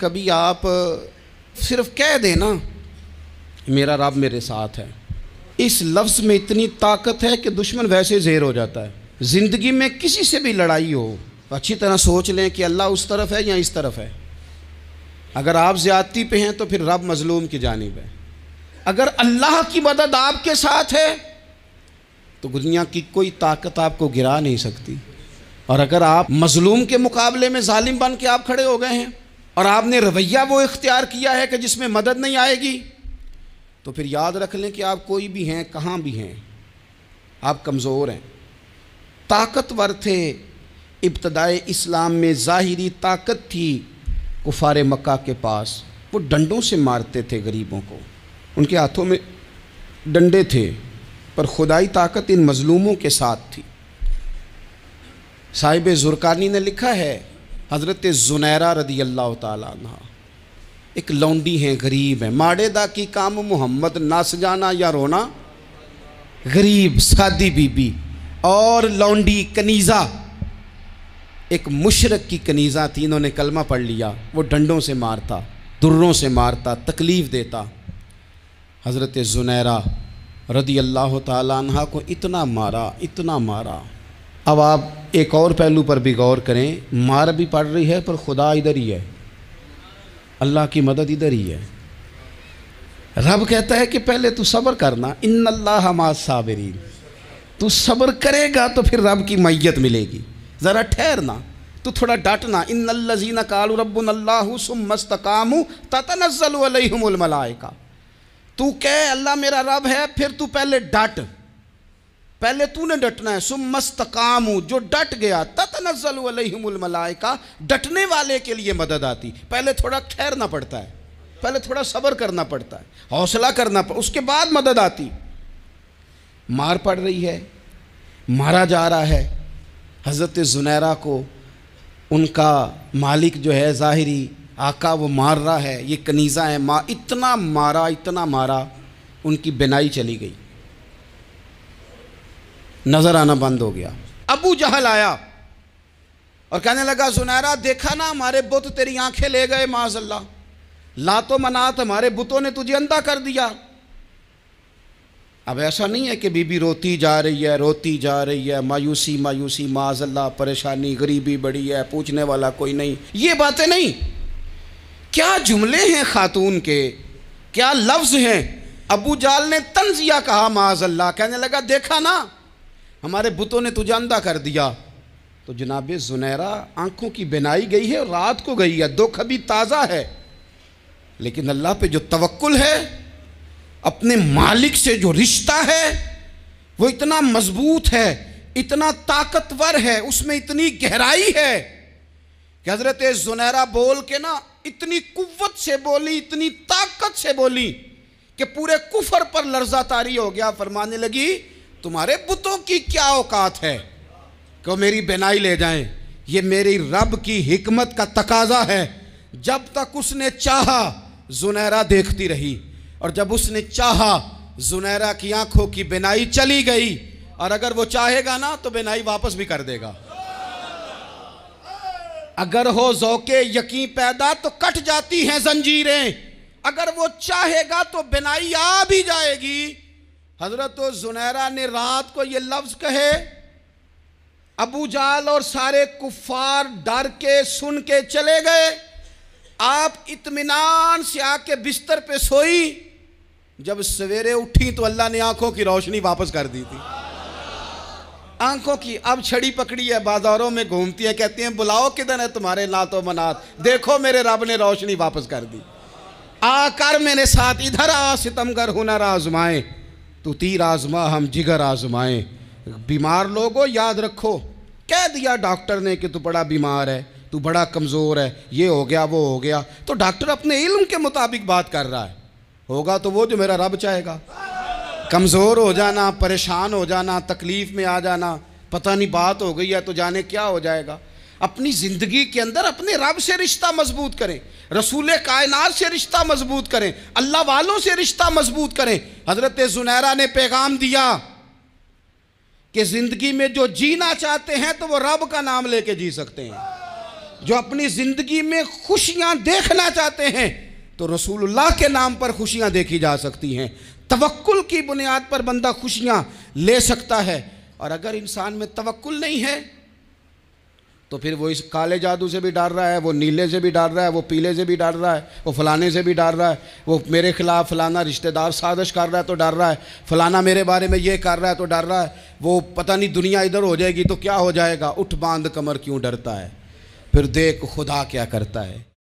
कभी आप सिर्फ कह देना मेरा रब मेरे साथ है, इस लफ्ज़ में इतनी ताकत है कि दुश्मन वैसे ज़ेर हो जाता है। ज़िंदगी में किसी से भी लड़ाई हो तो अच्छी तरह सोच लें कि अल्लाह उस तरफ है या इस तरफ है। अगर आप ज़्यादती पे हैं तो फिर रब मज़लूम की जानिब है। अगर अल्लाह की मदद आपके साथ है तो दुनिया की कोई ताकत आपको गिरा नहीं सकती। और अगर आप मज़लूम के मुकाबले में जालिम बन के आप खड़े हो गए हैं और आपने रवैया वो इख्तियार किया है कि जिसमें मदद नहीं आएगी, तो फिर याद रख लें कि आप कोई भी हैं, कहाँ भी हैं, आप कमज़ोर हैं। ताकतवर थे इब्तदाए इस्लाम में, ज़ाहिरी ताकत थी कुफार मक्का के पास, वो डंडों से मारते थे गरीबों को, उनके हाथों में डंडे थे, पर खुदाई ताकत इन मज़लूमों के साथ थी। साहिब ज़ुरकानी ने लिखा है, हज़रत ज़ुनैरा रदी अल्लाह ताला अन्हा एक लौंडी हैं, गरीब हैं, माड़ेदा की काम मोहम्मद नास जाना या रोना, गरीब सादी बीबी और लौंडी कनीज़ा, एक मुशरक की कनीज़ा थी, इन्होंने कलमा पढ़ लिया। वो डंडों से मारता, दुर्रों से मारता, तकलीफ़ देता। हज़रत ज़ुनैरा रदी अल्लाह ताला अन्हा को इतना मारा, इतना मारा। अब आप एक और पहलू पर भी गौर करें, मार भी पड़ रही है पर खुदा इधर ही है, अल्लाह की मदद इधर ही है। रब कहता है कि पहले तू सब्र करना, इन्नल्लाह मास साबिरीन, तू सब्र करेगा तो फिर रब की मैयत मिलेगी। ज़रा ठहरना, तू थोड़ा डटना। इन्नल्लज़ीना क़ालू रब्बुनल्लाहु सुम्मा इस्तक़ामू ततनज़्ज़लु अलैहिमुल मलाइका, तू कह अल्लाह मेरा रब है, फिर तू पहले डट, पहले तूने डटना है। सुम्मा इस्तक़ामू, जो डट गया, ततनज़्ज़लु अलैहिमुल मलाइका, डटने वाले के लिए मदद आती। पहले थोड़ा ठहरना पड़ता है, पहले थोड़ा सब्र करना पड़ता है, हौसला करना पड़ता, उसके बाद मदद आती। मार पड़ रही है, मारा जा रहा है। हज़रत ज़ुनैरा को उनका मालिक जो है ज़ाहिरी आका वो मार रहा है, ये कनीज़ा है, इतना मारा, इतना मारा, उनकी बिनाई चली गई, नज़र आना बंद हो गया। अबू जहल आया और कहने लगा, ज़ुनैरा देखा ना हमारे बुत तेरी आंखें ले गए, माज़अल्लाह, लातो मनात हमारे बुतों ने तुझे अंधा कर दिया। अब ऐसा नहीं है कि बीबी रोती जा रही है, रोती जा रही है, मायूसी मायूसी, माज़अल्लाह परेशानी, गरीबी बड़ी है, पूछने वाला कोई नहीं, ये बातें नहीं। क्या जुमले हैं खातून के, क्या लफ्ज़ हैं। अबू जाल ने तंज़िया कहा, माज़अल्लाह, कहने लगा देखा ना हमारे बुतों ने तुझे अंधा कर दिया। तो जनाब ज़ुनैरा आंखों की बिनाई गई है, रात को गई है, दुख अभी ताज़ा है, लेकिन अल्लाह पे जो तवक्कुल है, अपने मालिक से जो रिश्ता है वो इतना मजबूत है, इतना ताकतवर है, उसमें इतनी गहराई है कि हज़रत ज़ुनैरा बोल के ना इतनी कुव्वत से बोली, इतनी ताकत से बोली कि पूरे कुफर पर लर्ज़ा तारी हो गया। फरमाने लगी, तुम्हारे बुतों की क्या औकात है कि वो मेरी बिनाई ले जाएं, ये मेरी रब की हिकमत का तकाजा है। जब तक उसने चाहा ज़ुनैरा देखती रही, और जब उसने चाहा ज़ुनैरा की आंखों की बिनाई चली गई, और अगर वो चाहेगा ना तो बिनाई वापस भी कर देगा। अगर हो ज़ौक़े यकीन पैदा तो कट जाती हैं जंजीरें, अगर वो चाहेगा तो बिनाई आ भी जाएगी। हज़रत ज़ुनैरा ने रात को ये लफ्ज़ कहे, अबू जाल और सारे कुफ़ार डर के सुन के चले गए। आप इत्मीनान से आके बिस्तर पे सोई, जब सवेरे उठी तो अल्लाह ने आंखों की रोशनी वापस कर दी थी। आंखों की अब छड़ी पकड़ी है, बाजारों में घूमती है, कहती हैं बुलाओ किधर है तुम्हारे लातो मनात, देखो मेरे रब ने रोशनी वापस कर दी। आकर मेरे साथ इधर आ, सितमगर हुनर आजमाए, तू तीर आजमा हम जिगर आजमाए। बीमार लोगों याद रखो, कह दिया डॉक्टर ने कि तू बड़ा बीमार है, तू बड़ा कमज़ोर है, ये हो गया वो हो गया, तो डॉक्टर अपने इल्म के मुताबिक बात कर रहा है, होगा तो वो जो मेरा रब चाहेगा। कमज़ोर हो जाना, परेशान हो जाना, तकलीफ़ में आ जाना, पता नहीं बात हो गई है तो जाने क्या हो जाएगा। अपनी ज़िंदगी के अंदर अपने रब से रिश्ता मजबूत करें, रसूल कायनात से रिश्ता मजबूत करें, अल्लाह वालों से रिश्ता मजबूत करें। हज़रत ज़ुनैरा ने पैगाम दिया कि ज़िंदगी में जो जीना चाहते हैं तो वो रब का नाम लेके जी सकते हैं। जो अपनी ज़िंदगी में खुशियाँ देखना चाहते हैं तो रसूलुल्लाह के नाम पर खुशियाँ देखी जा सकती हैं। तवक्कुल की बुनियाद पर बंदा खुशियाँ ले सकता है। और अगर इंसान में तवक्कुल नहीं है तो फिर वो इस काले जादू से भी डर रहा है, वो नीले से भी डर रहा है, वो पीले से भी डर रहा है, वो फलाने से भी डर रहा है, वो मेरे खिलाफ फलाना रिश्तेदार साजिश कर रहा है तो डर रहा है, फलाना मेरे बारे में ये कर रहा है तो डर रहा है, वो पता नहीं दुनिया इधर हो जाएगी तो क्या हो जाएगा। उठ बांध कमर क्यों डरता है, फिर देख खुदा क्या करता है।